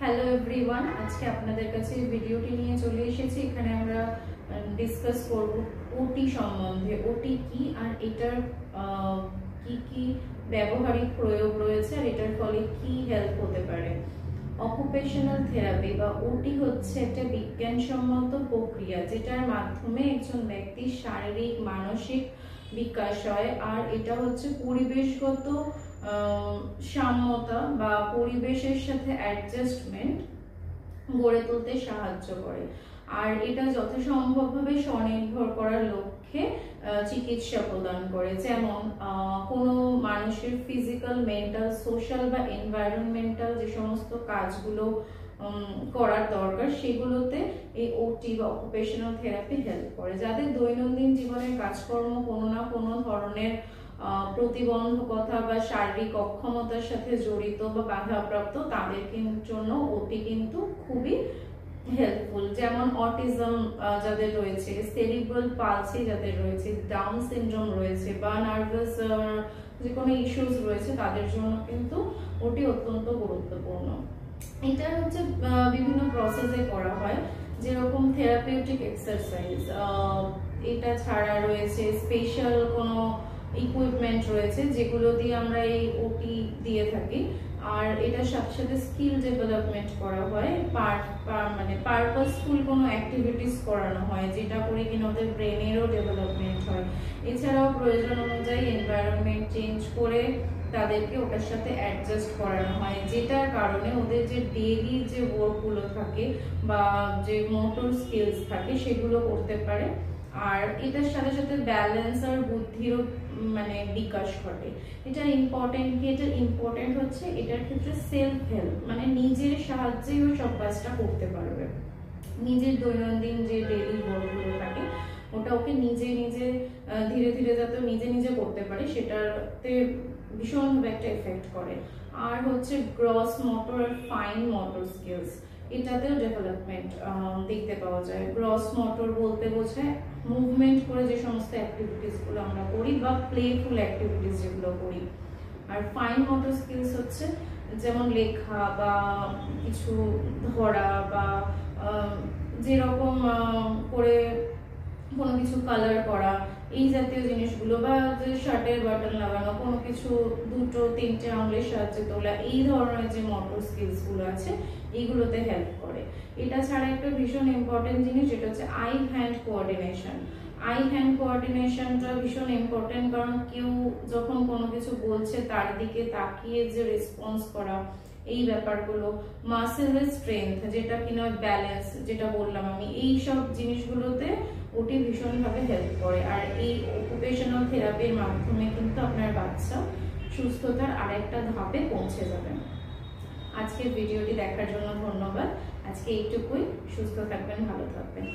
Hello everyone, আজকে আপনাদের কাছে ভিডিওটি নিয়ে চলে এসেছি। এখানে আমরা ডিসকাস করব ওটি সম্বন্ধে। ওটি কি আর এটার কি কি ব্যবহারিক প্রয়োগ রয়েছে আর এটার ফলে কি হেল্প হতে পারে। অকুপেশনাল থেরাপি বা ওটি হচ্ছে একটা বিজ্ঞানসম্মত প্রক্রিয়া যেটার মাধ্যমে একজন ব্যক্তির শারীরিক মানসিক বিকাশ হয়। আর এটা হচ্ছে পরিবেশগত সাম্যতা বা পরিবেশের সাথে অ্যাডজাস্টমেন্ট গড়ে তুলতে সাহায্য করে। আর এটা যথাসম্ভবভাবে স্বনির্ভর করার লক্ষ্যে চিকিৎসা প্রদান করে। যেমন কোনো মানুষের ফিজিক্যাল, মেন্টাল, সোশ্যাল বা এনভায়রনমেন্টাল যে সমস্ত কাজগুলো করার দরকার সেগুলোতে এই ওটি বা অকুপেশনাল থেরাপি হেল্প করে। যাদের দৈনন্দিন জীবনের কাজকর্ম কোনো না কোনো ধরনের প্রতিবন্ধকতা বা শারীরিক অক্ষমতার সাথে জড়িত বা বাধাপ্রাপ্ত, তাদের জন্য ওটি কিন্তু খুবই হেল্পফুল। যেমন অটিজম যাদের রয়েছে, সেরিব্রাল পালসি যাদের রয়েছে, ডাউন সিনড্রোম রয়েছে বা নার্ভাস যে কোনো ইস্যুস রয়েছে, তাদের জন্য কিন্তু ওটি অত্যন্ত গুরুত্বপূর্ণ। এটা হচ্ছে বিভিন্ন প্রসেসে করা হয়, যেরকম থেরাপিউটিক এক্সারসাইজ। এটা ছাড়া রয়েছে স্পেশাল কোনো ইকুইপমেন্ট রয়েছে যেগুলো দিয়ে আমরা এই ওটি দিয়ে থাকি। আর এটার সাথে সাথে স্কিল ডেভেলপমেন্ট করা হয়, মানে পারপাসফুল কোনো অ্যাক্টিভিটিস করানো হয়, যেটা করে কিনা ওদের ব্রেনেরও ডেভেলপমেন্ট হয়। এছাড়াও প্রয়োজন অনুযায়ী এনভায়রনমেন্ট চেঞ্জ করে তাদেরকে ওটার সাথে অ্যাডজাস্ট করানো হয়, যেটার কারণে ওদের যে ডেইলি যে ওয়ার্কগুলো থাকে বা যে মোটর স্কিলস থাকে সেগুলো করতে পারে। আর এটার সাথে সাথে ব্যালেন্স আর বুদ্ধিরও মানে বিকাশ ঘটে। এটার ইম্পর্টেন্ট হচ্ছে এটার ক্ষেত্রে সেলফ হেল্প, মানে নিজের সাহায্যেই ও সব কাজটা করতে পারবে। নিজের দৈনন্দিন যে ডেইলি ওয়ার্কগুলো থাকে ওটা ওকে নিজে ধীরে ধীরে যাতে নিজে নিজে করতে পারে, সেটাতে ভীষণভাবে একটা এফেক্ট করে। আর হচ্ছে গ্রস মোটর আর ফাইন মোটর স্কিলস, এটাতেও ডেভেলপমেন্ট দেখতে পাওয়া যায়। গ্রস মোটর বলতে বোঝায় মুভমেন্ট করে যে সমস্ত অ্যাক্টিভিটিস গুলো আমরা করি বা প্লেফুল অ্যাক্টিভিটিস যেগুলো করি। আর ফাইন মোটর স্কিলস হচ্ছে যেমন লেখা বা কিছু ধরা বা যেরকম করে কোনো কিছু কালার করা, এই জাতীয় জিনিসগুলো, বা যে শার্টের বাটন লাগানো, কোনো কিছু দুটো তিনটে আঙুলের সাহায্যে তোলা, এই ধরনের যে মোটর স্কিলস গুলো আছে এইগুলোতে হেল্প করে। এটা ছাড়া একটা ভীষণ ইম্পর্টেন্ট জিনিস যেটা হচ্ছে eye hand coordination. Eye hand কোঅর্ডিনেশনটা ভীষণ ইম্পর্টেন্ট, কারণ কেউ যখন কোনো কিছু বলছে তার দিকে তাকিয়ে যে রেসপন্স করা, এই ব্যাপারগুলো। মাসেলের স্ট্রেংথ যেটা কিনা ব্যালেন্স যেটা বললাম আমি, এই সব জিনিসগুলোতে ওটি ভীষণভাবে হেল্প করে। আর এই অকুপেশনাল থেরাপির মাধ্যমে কিন্তু আপনার বাচ্চা সুস্থতার আরেকটা ধাপে পৌঁছে যাবে। আজকের ভিডিওটি দেখার জন্য ধন্যবাদ। আজকে এইটুকুই। সুস্থ থাকবেন, ভালো থাকবেন।